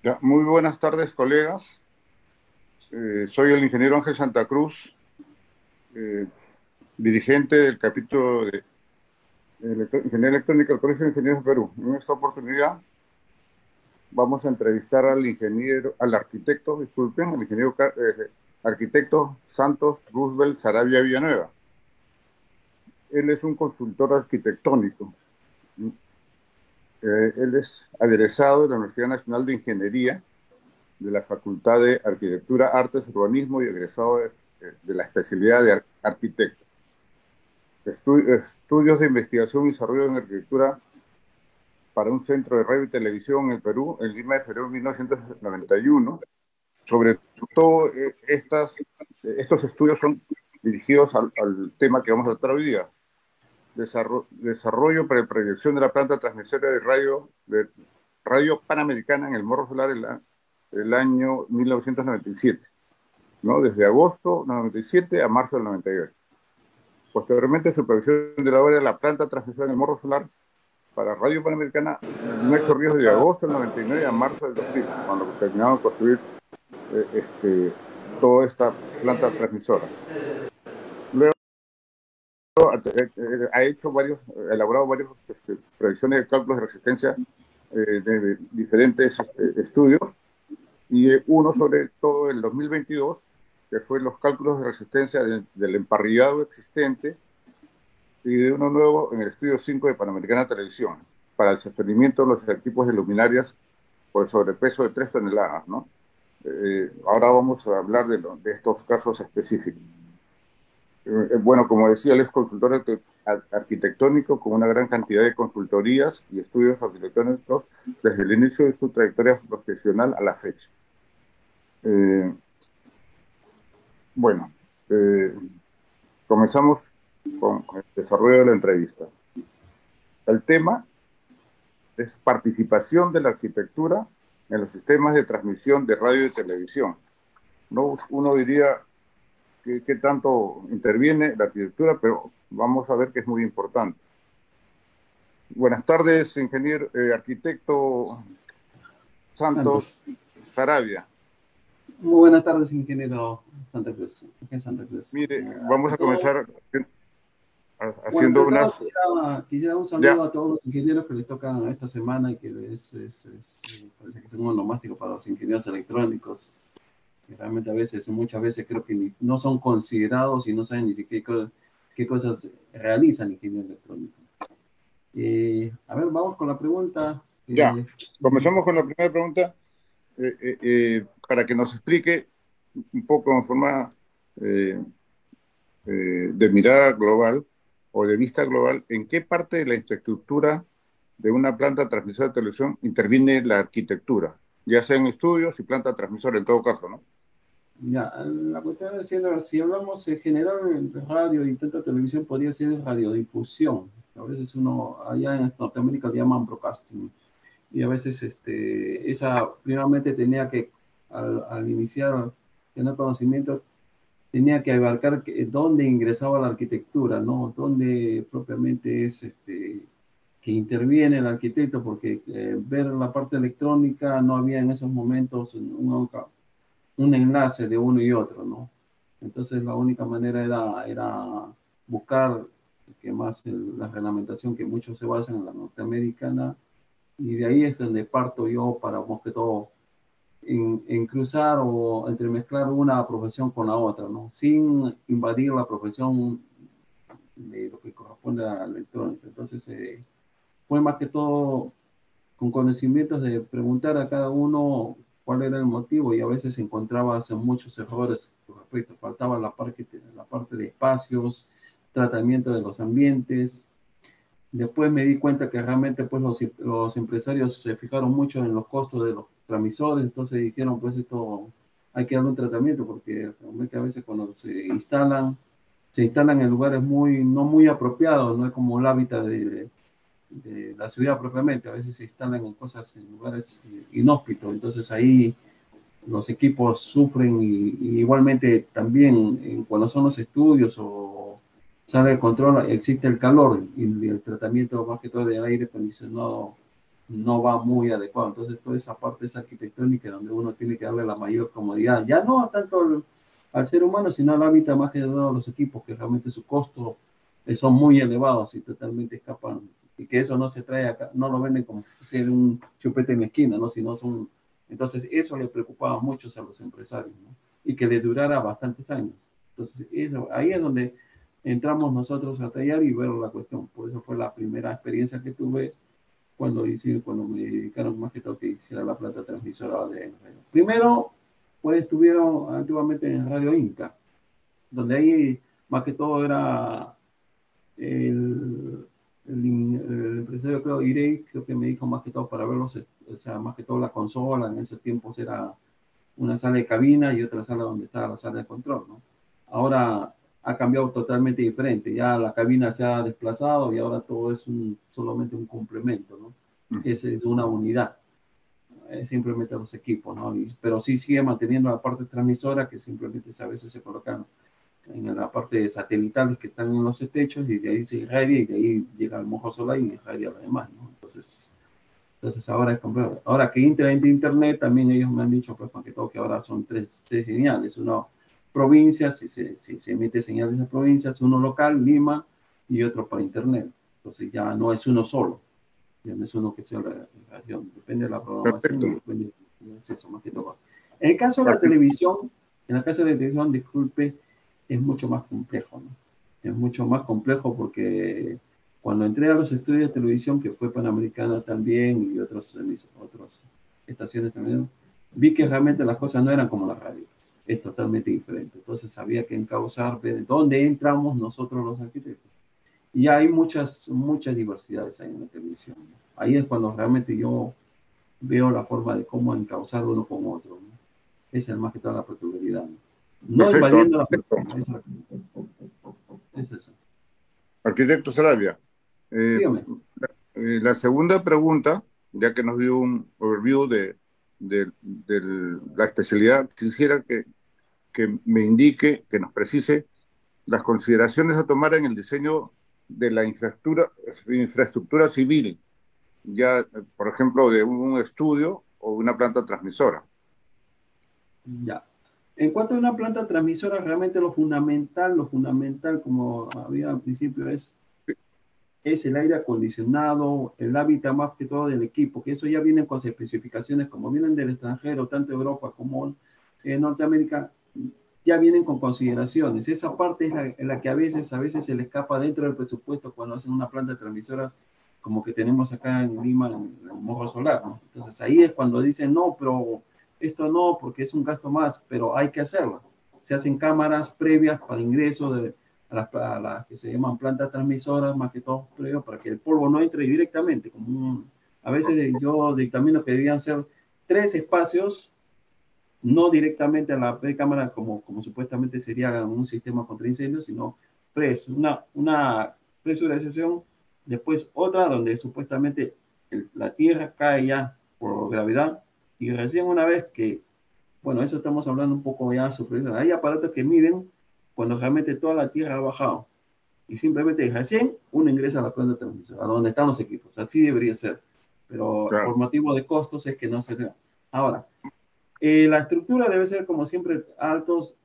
Ya, muy buenas tardes, colegas. Soy el ingeniero Ángel Santa Cruz, eh, dirigente del capítulo de Ingeniería Electrónica del Colegio de Ingenieros de Perú. En esta oportunidad vamos a entrevistar al arquitecto, disculpen, al arquitecto Santos Roosevelt Saravia Villanueva. Él es un consultor arquitectónico. Él es egresado de la Universidad Nacional de Ingeniería, de la Facultad de Arquitectura, Artes, Urbanismo y egresado de la especialidad de arquitecto. Estudios de investigación y desarrollo en arquitectura para un centro de radio y televisión en el Perú, en Lima de febrero de 1991. Sobre todo, estos estudios son dirigidos al tema que vamos a tratar hoy día: desarrollo para la proyección de la planta transmisora de radio Panamericana en el Morro Solar el año 1997, ¿no? Desde agosto del 97 a marzo del 98. Posteriormente, supervisión de la obra de la planta transmisora en el Morro Solar para Radio Panamericana en Nexo Ríos de agosto del 99 a marzo del 2000, cuando terminaron de construir toda esta planta transmisora. Luego ha elaborado varias predicciones de cálculos de resistencia de diferentes estudios, y uno sobre todo el 2022, que fue los cálculos de resistencia del emparrillado existente, y de uno nuevo en el estudio 5 de Panamericana Televisión, para el sostenimiento de los equipos de luminarias por el sobrepeso de 3 toneladas, ¿no? Ahora vamos a hablar de estos casos específicos. Bueno, como decía, él es consultor arquitectónico con una gran cantidad de consultorías y estudios arquitectónicos desde el inicio de su trayectoria profesional a la fecha. Bueno, comenzamos con el desarrollo de la entrevista. El tema es participación de la arquitectura en los sistemas de transmisión de radio y televisión. ¿No? Uno diría que tanto interviene la arquitectura, pero vamos a ver que es muy importante. Buenas tardes, ingeniero, arquitecto Santos Saravia. Muy buenas tardes, ingeniero Santa Cruz. Santa Cruz. Mire, vamos a comenzar Bueno, haciendo unas... quisiera un Ya. saludo a todos los ingenieros que les tocan esta semana y que parece que es un onomástico para los ingenieros electrónicos. Que realmente muchas veces creo que no son considerados y no saben ni siquiera qué cosas realizan ingeniero electrónico. A ver, vamos con la pregunta. Ya, comenzamos con la primera pregunta, para que nos explique un poco en forma de mirada global o de vista global, en qué parte de la infraestructura de una planta transmisora de televisión interviene la arquitectura, ya sea en estudios y planta transmisora en todo caso, ¿no? Ya, la cuestión es, si hablamos en general en radio y tanto televisión, podría ser radiodifusión. A veces allá en Norteamérica le llaman broadcasting. Y a veces esa primeramente tenía que, al iniciar, tener conocimiento, tenía que abarcar dónde ingresaba la arquitectura, ¿no? Dónde propiamente es que interviene el arquitecto, porque ver la parte electrónica no había en esos momentos un enlace de uno y otro, ¿no? Entonces la única manera era buscar que más la reglamentación que muchos se basan en la norteamericana, y de ahí es donde parto yo para más que todo en cruzar o entremezclar una profesión con la otra, ¿no? Sin invadir la profesión de lo que corresponde a la electrónica. Entonces fue más que todo con conocimientos de preguntar a cada uno cuál era el motivo, y a veces encontrabas muchos errores con respecto. Faltaba la parte de espacios, tratamiento de los ambientes. Después me di cuenta que realmente pues los empresarios se fijaron mucho en los costos de los transmisores, entonces dijeron pues esto hay que darle un tratamiento, porque a veces cuando se instalan en lugares no muy apropiados, no es como el hábitat de la ciudad propiamente. A veces se instalan en lugares inhóspitos, entonces ahí los equipos sufren, y igualmente también cuando son los estudios o sale de control, existe el calor, y el tratamiento más que todo de aire acondicionado no va muy adecuado. Entonces, toda esa parte es arquitectónica donde uno tiene que darle la mayor comodidad, ya no tanto al ser humano, sino al hábitat más que de los equipos, que realmente su costo son muy elevados y totalmente escapan. Y que eso no se trae acá, no lo venden como ser un chupete en la esquina, ¿no? Sino son. Entonces, eso le preocupaba mucho a los empresarios, ¿no? Y que le durara bastantes años. Entonces, eso, ahí es donde entramos nosotros a tallar y ver la cuestión. Por eso fue la primera experiencia que tuve cuando me dedicaron más que todo que hiciera la planta transmisora de radio. Primero, pues estuvieron antiguamente en Radio Inca, donde ahí más que todo era el, el empresario, creo, Irei, creo que me dijo más que todo para verlos, o sea, más que todo la consola, en esos tiempos era una sala de cabina y otra sala donde estaba la sala de control, ¿no? Ahora ha cambiado totalmente diferente, ya la cabina se ha desplazado y ahora todo es solamente un complemento, ¿no? Es una unidad, simplemente los equipos, ¿no? Pero sí sigue manteniendo la parte transmisora que simplemente a veces se colocan en la parte de satelitales que están en los techos y de ahí se irradia y de ahí llega al mojo solar y irradia lo demás, ¿no? Entonces ahora es complejo. Ahora que internet, también ellos me han dicho, pues, que todo, que ahora son tres señales. Uno, provincias, si se emite señales de provincias, uno local, Lima, y otro para internet. Entonces ya no es uno solo, ya no es uno que sea la región. Depende de la programación y Perfecto. depende del acceso, más que todo. En el caso de la televisión, en la casa de la televisión, disculpe, es mucho más complejo, ¿no? Es mucho más complejo porque cuando entré a los estudios de televisión, que fue Panamericana también y otras estaciones también, vi que realmente las cosas no eran como las radios, es totalmente diferente. Entonces había que encauzar, ver dónde entramos nosotros los arquitectos. Y hay muchas diversidades ahí en la televisión, ¿no? Ahí es cuando realmente yo veo la forma de cómo encauzar uno con otro, ¿no? Esa es más que toda la peculiaridad, ¿no? No Perfecto, invadiendo la arquitecto. plataforma, es eso. Arquitecto Sarabia. Eh, Dígame. la segunda pregunta, ya que nos dio un overview de la especialidad, quisiera que me indique, que nos precise las consideraciones a tomar en el diseño de la infraestructura civil, ya, por ejemplo, de un estudio o una planta transmisora. Ya. En cuanto a una planta transmisora, realmente lo fundamental, como había al principio, es el aire acondicionado, el hábitat más que todo del equipo, que eso ya viene con sus especificaciones, como vienen del extranjero, tanto Europa como Norteamérica, ya vienen con consideraciones. Esa parte es la que a veces se le escapa dentro del presupuesto cuando hacen una planta transmisora, como que tenemos acá en Lima, en el Morro Solar, ¿no? Entonces ahí es cuando dicen, no, pero esto no, porque es un gasto más, pero hay que hacerlo. Se hacen cámaras previas para ingreso a las que se llaman plantas transmisoras, más que todo previo, para que el polvo no entre directamente. A veces yo dictamino que debían ser 3 espacios, no directamente a la cámara como supuestamente sería un sistema contra incendios, sino una presurización, después otra donde supuestamente la tierra cae ya por gravedad y recién una vez que, bueno, eso estamos hablando un poco ya superior, hay aparatos que miden cuando realmente toda la tierra ha bajado y simplemente recién uno ingresa a la planta transmisora, a donde están los equipos, así debería ser, pero Claro. por motivo de costos es que no se da. Ahora, la estructura debe ser como siempre altos.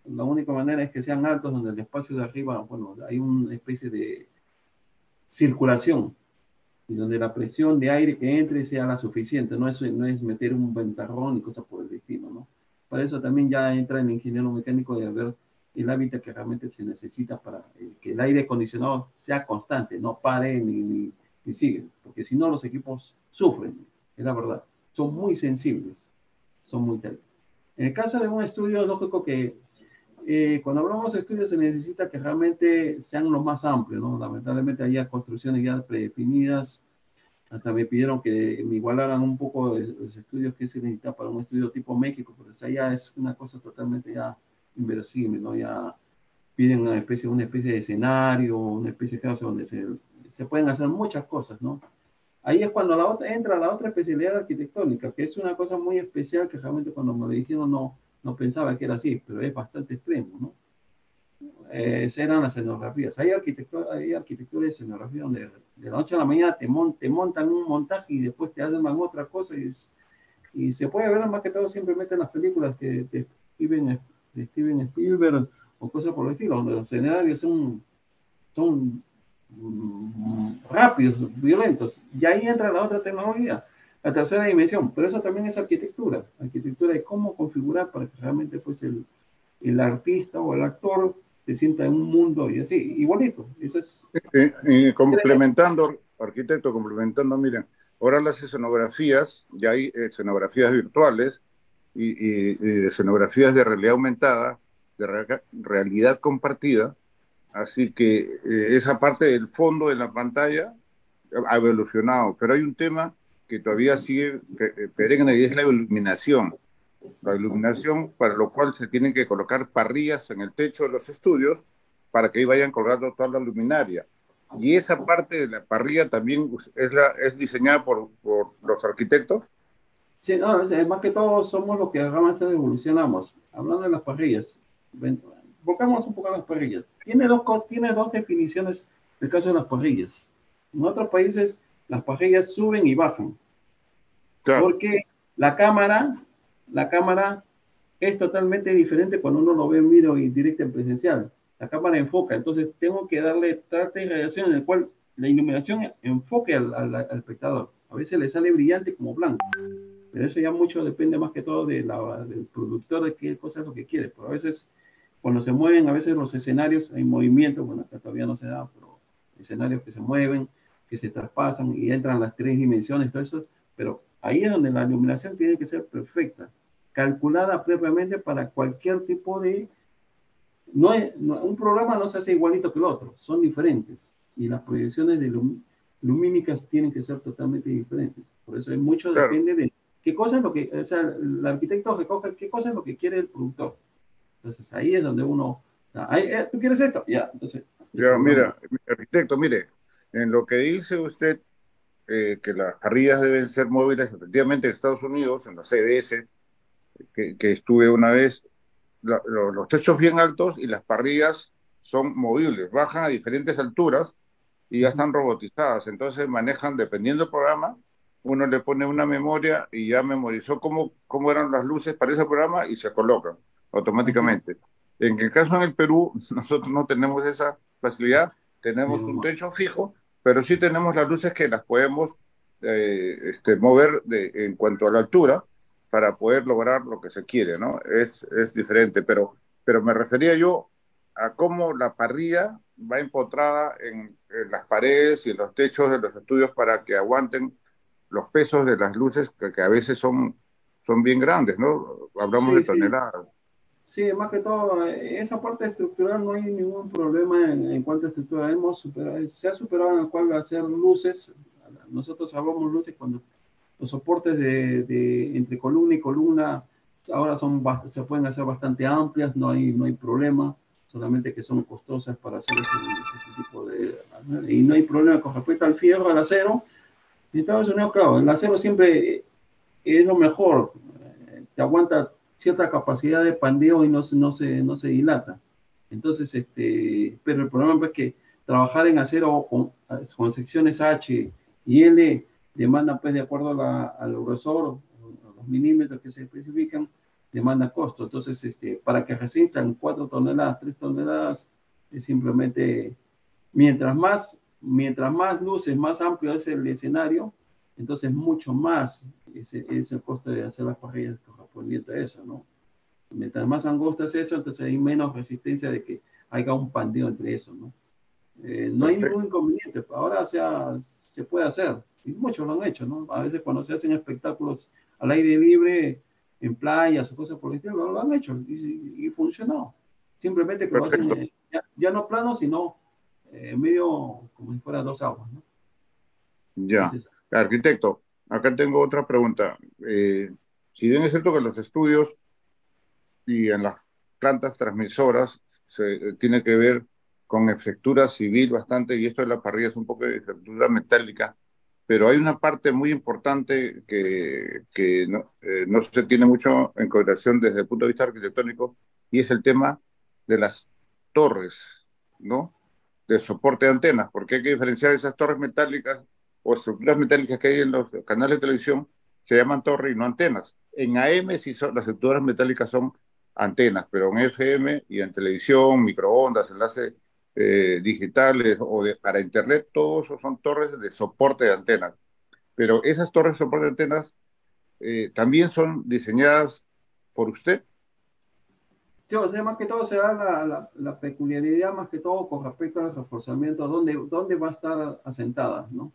La única manera es que sean altos donde el espacio de arriba, bueno, hay una especie de circulación y donde la presión de aire que entre sea la suficiente. No es meter un ventarrón y cosas por el estilo, ¿no? Para eso también ya entra el ingeniero mecánico de ver el hábitat que realmente se necesita para que el aire acondicionado sea constante, no pare ni sigue, porque si no los equipos sufren, es la verdad. Son muy sensibles, son muy técnicos. En el caso de un estudio, lógico que cuando hablamos de estudios se necesita que realmente sean lo más amplios, ¿no? Lamentablemente hay construcciones ya predefinidas. Hasta me pidieron que me igualaran un poco los estudios que se necesita para un estudio tipo México, pero esa ya es una cosa totalmente ya inverosímil, ¿no? Ya piden una especie de escenario, una especie de caso donde se pueden hacer muchas cosas, ¿no? Ahí es cuando entra la otra especialidad arquitectónica, que es una cosa muy especial que realmente cuando me lo dijeron no pensaba que era así, pero es bastante extremo, ¿no? eran las escenografías. Hay arquitectura y escenografía donde de la noche a la mañana te montan un montaje y después te hacen otra cosa y se puede ver más que todo simplemente en las películas de Steven Spielberg o cosas por el estilo, donde los escenarios son rápidos, violentos. Y ahí entra la otra tecnología, la tercera dimensión. Pero eso también es arquitectura. Arquitectura de cómo configurar para que realmente fuese el artista o el actor se sienta en un mundo y así, igualito. Eso es Y complementando, arquitecto, complementando, miren, ahora las escenografías, ya hay escenografías virtuales y escenografías de realidad aumentada, de realidad compartida, así que esa parte del fondo de la pantalla ha evolucionado, pero hay un tema que todavía sigue perenne y es la iluminación. La iluminación, para lo cual se tienen que colocar parrillas en el techo de los estudios para que ahí vayan colgando toda la luminaria. Y esa parte de la parrilla también es diseñada por los arquitectos. sí, no, es más que todo somos los que realmente evolucionamos. Hablando de las parrillas, volcamos un poco a las parrillas. Tiene dos definiciones el caso de las parrillas. En otros países las parrillas suben y bajan, Claro. porque la cámara es totalmente diferente cuando uno lo ve en video y directo en presencial. La cámara enfoca, entonces tengo que darle trata y radiación en el cual la iluminación enfoque al espectador. A veces le sale brillante como blanco, pero eso ya mucho depende más que todo del productor, de qué cosa es lo que quiere. Pero a veces, cuando se mueven, a veces los escenarios en movimiento, bueno, acá todavía no se da, pero escenarios que se mueven, que se traspasan y entran las tres dimensiones, todo eso, pero ahí es donde la iluminación tiene que ser perfecta, calculada previamente para cualquier tipo de... un programa no se hace igualito que el otro, son diferentes y las proyecciones lumínicas tienen que ser totalmente diferentes. Por eso mucho Claro. depende de qué cosa es lo que, o sea, el arquitecto recoge qué cosa es lo que quiere el productor. Entonces ahí es donde uno, ¿tú quieres esto? Ya, entonces el Ya, programa. mira, arquitecto, mire, en lo que dice usted, que las parrillas deben ser móviles, efectivamente en Estados Unidos, en la CBS, que estuve una vez, los techos bien altos y las parrillas son movibles, bajan a diferentes alturas y ya están robotizadas. Entonces manejan, dependiendo del programa, uno le pone una memoria y ya memorizó cómo eran las luces para ese programa y se colocan Así, automáticamente. En el caso en el Perú, nosotros no tenemos esa facilidad, tenemos un techo fijo, pero sí tenemos las luces que las podemos mover en cuanto a la altura para poder lograr lo que se quiere, ¿no? Es diferente, pero me refería yo a cómo la parrilla va empotrada en las paredes y en los techos de los estudios para que aguanten los pesos de las luces que a veces son bien grandes, ¿no? Hablamos de sí, sí, toneladas. sí, más que todo, esa parte estructural no hay ningún problema en cuanto a estructura. Se ha superado en el cual hacer luces. Nosotros hablamos luces cuando los soportes entre columna y columna ahora se pueden hacer bastante amplias, no hay problema, solamente que son costosas para hacer este tipo de... Y no hay problema con respecto al fierro, al acero. En Estados Unidos, claro, el acero siempre es lo mejor, te aguanta cierta capacidad de pandeo y no se dilata. Entonces, pero el problema es que trabajar en acero con secciones H y L demanda, pues, de acuerdo al grosor, a los milímetros que se especifican, demanda costo. Entonces, para que resistan 4 toneladas, 3 toneladas, es simplemente, mientras más luces, más amplio es el escenario, entonces mucho más es el costo de hacer las parrillas correspondiente a eso, ¿no? Mientras más angosta es eso, entonces hay menos resistencia de que haya un pandeo entre eso, ¿no? No hay Perfecto. ningún inconveniente, ahora se puede hacer, y muchos lo han hecho, ¿no? A veces cuando se hacen espectáculos al aire libre, en playas o cosas por el estilo, lo han hecho y funcionó. Simplemente que lo hacen Perfecto. ya no plano, sino medio como si fuera dos aguas, ¿no? Ya. Entonces, Arquitecto, acá tengo otra pregunta. Si bien es cierto que los estudios y en las plantas transmisoras tiene que ver con efectura civil bastante, y esto de la parrilla es un poco de efectura metálica, pero hay una parte muy importante que no se tiene mucho en consideración desde el punto de vista arquitectónico, y es el tema de las torres, ¿no? De soporte de antenas, porque hay que diferenciar esas torres metálicas o estructuras metálicas que hay en los canales de televisión, se llaman torres y no antenas. En AM sí son, las estructuras metálicas son antenas, pero en FM y en televisión, microondas, enlaces digitales o para internet, todos esos son torres de soporte de antenas. Pero esas torres de soporte de antenas también son diseñadas por usted. Yo, o sea, más que todo se da la peculiaridad, más que todo con respecto al reforzamiento, dónde va a estar asentada, ¿no?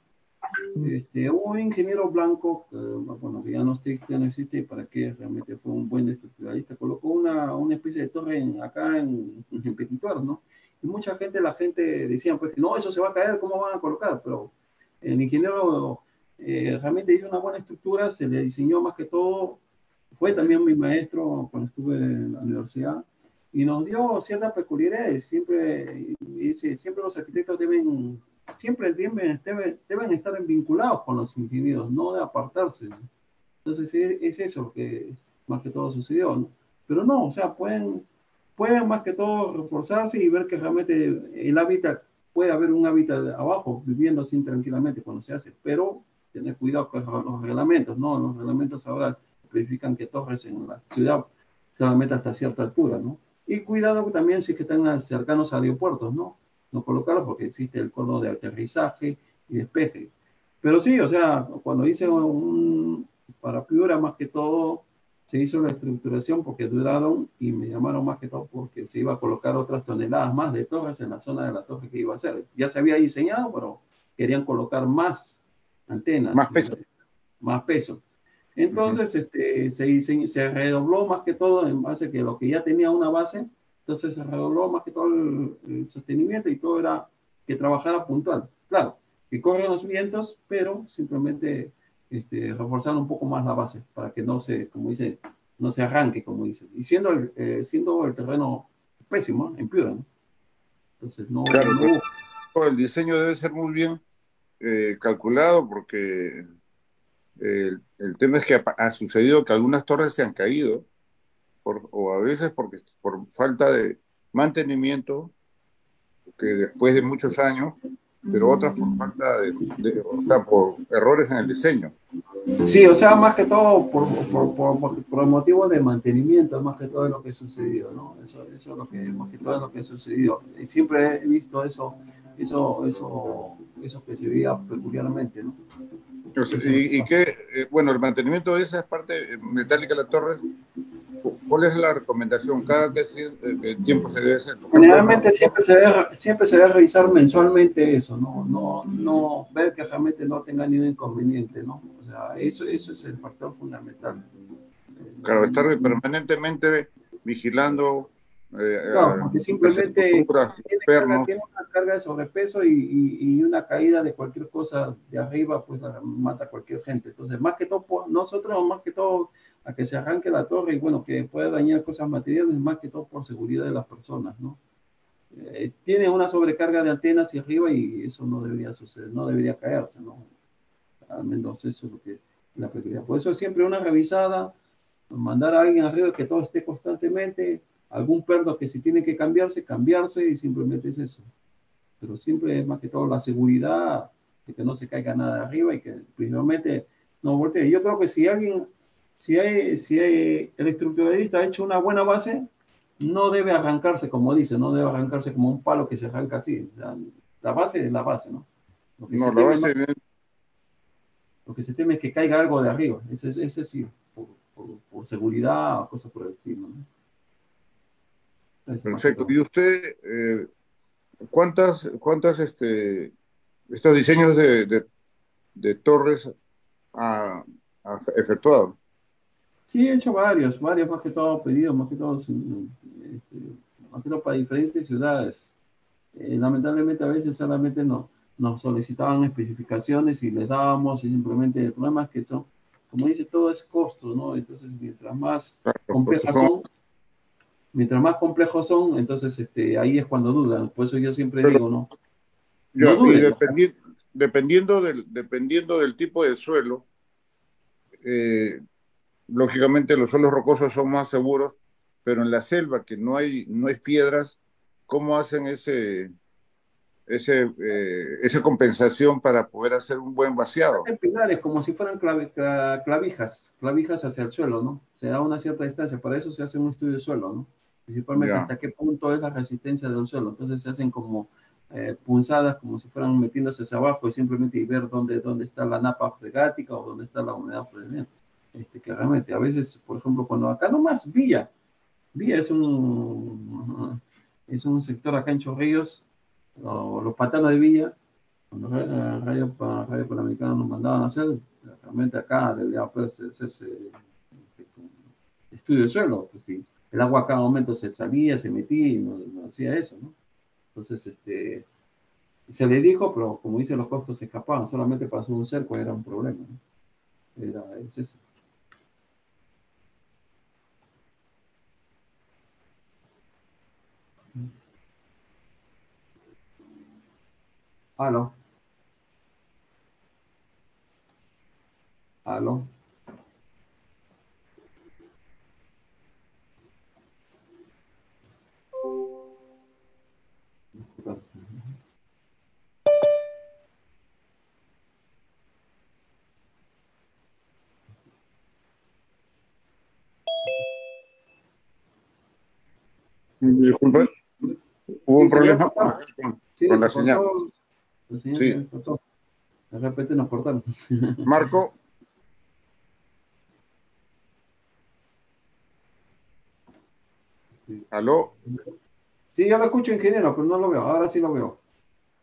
Un ingeniero blanco, bueno, que ya no existe, para que realmente fue un buen estructuralista, colocó una especie de torre acá en Petituar, ¿no? Y mucha gente, la gente decía, pues, no, eso se va a caer, ¿cómo van a colocar? Pero el ingeniero realmente hizo una buena estructura, se le diseñó más que todo, fue también mi maestro cuando estuve en la universidad, y nos dio ciertas peculiaridades. Siempre los arquitectos deben estar vinculados con los ingenieros, no de apartarse, ¿no? Entonces es eso que más que todo sucedió, ¿no? Pero no, o sea, pueden más que todo reforzarse y ver que realmente el hábitat, puede haber un hábitat abajo, viviendo así tranquilamente cuando se hace, pero tener cuidado con los reglamentos, ¿no? Los reglamentos ahora verifican que torres en la ciudad solamente hasta cierta altura, ¿no? Y cuidado también si es que están cercanos a aeropuertos, ¿no? No colocarlos porque existe el cono de aterrizaje y despeje. Pero sí, o sea, cuando hice para Piura, más que todo, se hizo la estructuración porque duraron y me llamaron más que todo porque se iba a colocar otras toneladas más de torres en la zona de la torre que iba a hacer. Ya se había diseñado, pero querían colocar más antenas, Más peso. más peso. Entonces, se redobló más que todo en base a que lo que ya tenía una base, entonces se redobló más que todo el sostenimiento y todo era que trabajara puntual. Claro, que corren los vientos, pero simplemente reforzar un poco más la base para que no se, como dice, no se arranque, como dice. Y siendo el terreno pésimo, en Piura, ¿no? Entonces, Claro, no hubo. pero el diseño debe ser muy bien calculado porque el tema es que ha sucedido que algunas torres se han caído o a veces porque por falta de mantenimiento, que después de muchos años, pero otras por falta o sea, por errores en el diseño. Sí, o sea, más que todo por motivos de mantenimiento, más que todo es lo que ha sucedido, ¿no? Eso es lo que, más que todo es lo que ha sucedido. Y siempre he visto eso que se veía peculiarmente, ¿no? Entonces, Eso, y que, bueno, el mantenimiento de esa parte metálica de la torre, ¿cuál es la recomendación? ¿Cada qué tiempo se debe hacer? Porque algunos... generalmente siempre se debe revisar mensualmente eso, ¿no? No ver que realmente no tenga ningún inconveniente, ¿no? O sea, eso es el factor fundamental. Claro, estar permanentemente vigilando No, porque las simplemente estructuras, pernos. tiene una carga de sobrepeso y una caída de cualquier cosa de arriba, pues mata a cualquier gente. Entonces, más que todo, nosotros, más que todo, a que se arranque la torre y bueno, que pueda dañar cosas materiales, más que todo por seguridad de las personas, ¿no? Tiene una sobrecarga de antenas hacia arriba y eso no debería suceder, no debería caerse, ¿no? Al menos eso es lo que la peculiaridad. Por eso es siempre una revisada, mandar a alguien arriba que todo esté constantemente, algún perno que si tiene que cambiarse y simplemente es eso. Pero siempre es más que todo la seguridad de que no se caiga nada de arriba y que principalmente no voltee. Yo creo que si el estructuralista ha hecho una buena base, no debe arrancarse, como dice, no debe arrancarse como un palo que se arranca así. La base es la base, ¿no? Lo que No, se la teme, base, lo que se teme es que caiga algo de arriba. Ese sí, por seguridad o cosas por el estilo, ¿no? Es más que perfecto. todo. ¿Y usted, cuántas estos diseños de torres ha efectuado? Sí, he hecho varios más que todo pedidos, más que todo, más que todo para diferentes ciudades. Lamentablemente a veces solamente nos solicitaban especificaciones y les dábamos y simplemente el problema es que son, como dice, todo es costo, ¿no? Entonces, Claro, pues complejas son, son, mientras más complejos son, entonces ahí es cuando dudan. Por eso yo siempre pero digo, no, no ya, y duden. O sea, dependiendo del tipo de suelo, eh, lógicamente los suelos rocosos son más seguros, pero en la selva que no hay piedras, cómo hacen esa compensación para poder hacer un buen vaciado. Hacen pilares como si fueran clavijas hacia el suelo, ¿no? Se da una cierta distancia, para eso se hace un estudio de suelo, ¿no? Principalmente Ya, hasta qué punto es la resistencia del suelo. Entonces se hacen como punzadas, como si fueran metiéndose hacia abajo y simplemente y ver dónde está la napa freática o dónde está la humedad freática. Que realmente a veces, por ejemplo, cuando acá nomás, Villa es un sector acá en Chorrillos, los pantanos de Villa, cuando Radio Panamericana nos mandaban a hacer, realmente acá debía pues, hacerse estudio de suelo, pues sí, el agua a cada momento se salía, se metía y no hacía eso, ¿no? Entonces, se le dijo, pero como dice, los costos se escapaban, solamente para hacer un cerco era un problema, ¿no? Es eso. Aló, aló. disculpe, hubo Sí, un se había problema cortado. con Sí, la se señal. cortó. La señal se Sí, había cortado. De repente nos cortaron. Marco, aló, Sí, yo lo escucho, ingeniero, pero no lo veo. Ahora sí lo veo.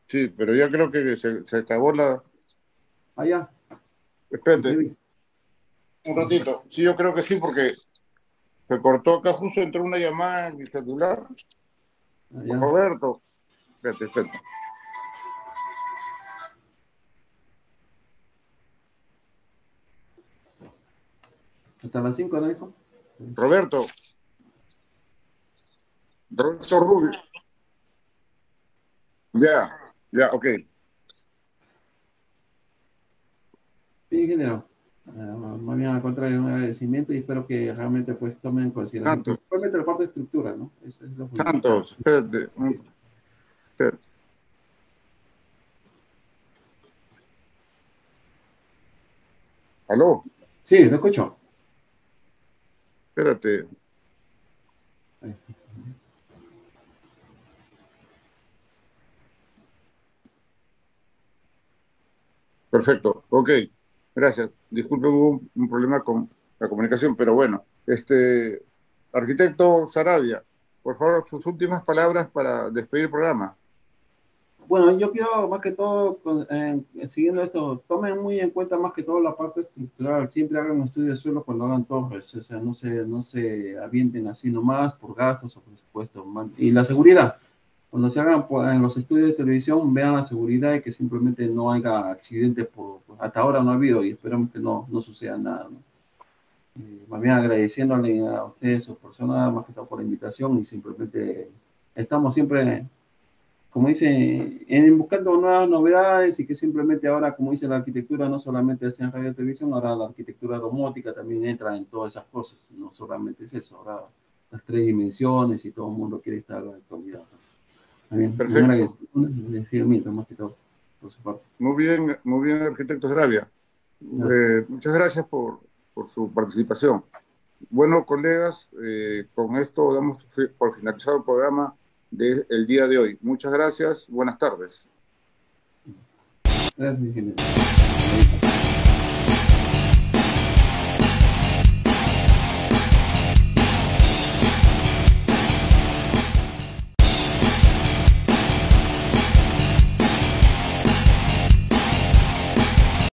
sí, pero ya creo que se acabó la... Allá, Espérate, entrevista. un ratito. Sí, yo creo que sí, porque se cortó acá, justo entró una llamada en mi celular. Allá. Roberto, espérate. Hasta las 5, ¿no, hijo? Roberto, Roberto Rubio. Ya, ok. Sí, ingeniero. Más bien al contrario, un agradecimiento y espero que realmente pues tomen en consideración, Santos, principalmente la parte de estructura, ¿no? Eso es lo fundamental. Santos, espérate. Espérate. Aló, Sí, lo escucho. espérate. Perfecto, ok. Gracias. Disculpe, hubo un problema con la comunicación, pero bueno. Arquitecto Sarabia, por favor, sus últimas palabras para despedir el programa. Bueno, yo quiero más que todo, siguiendo esto, tomen muy en cuenta más que todo la parte estructural. Siempre hagan un estudio de suelo cuando hagan torres, o sea, no se avienten así nomás por gastos o presupuestos. Y la seguridad, cuando se hagan en los estudios de televisión, vean la seguridad y que simplemente no haya accidentes. Hasta ahora no ha habido y esperamos que no suceda nada, ¿no? Más bien agradeciéndole a ustedes, su persona, más que todo por la invitación y simplemente estamos siempre como dice, en buscando nuevas novedades y que simplemente ahora, como dice la arquitectura, no solamente es en radio y televisión, ahora la arquitectura domótica también entra en todas esas cosas, no solamente es eso, ahora las tres dimensiones y todo el mundo quiere estar actualizado. Bien, Perfecto. un agradecimiento más que todo por su parte. Muy bien, arquitecto Sarabia. Ya. Muchas gracias por su participación. Bueno, colegas, con esto damos por finalizado el programa del día de hoy. Muchas gracias. Buenas tardes. Gracias, ingeniero.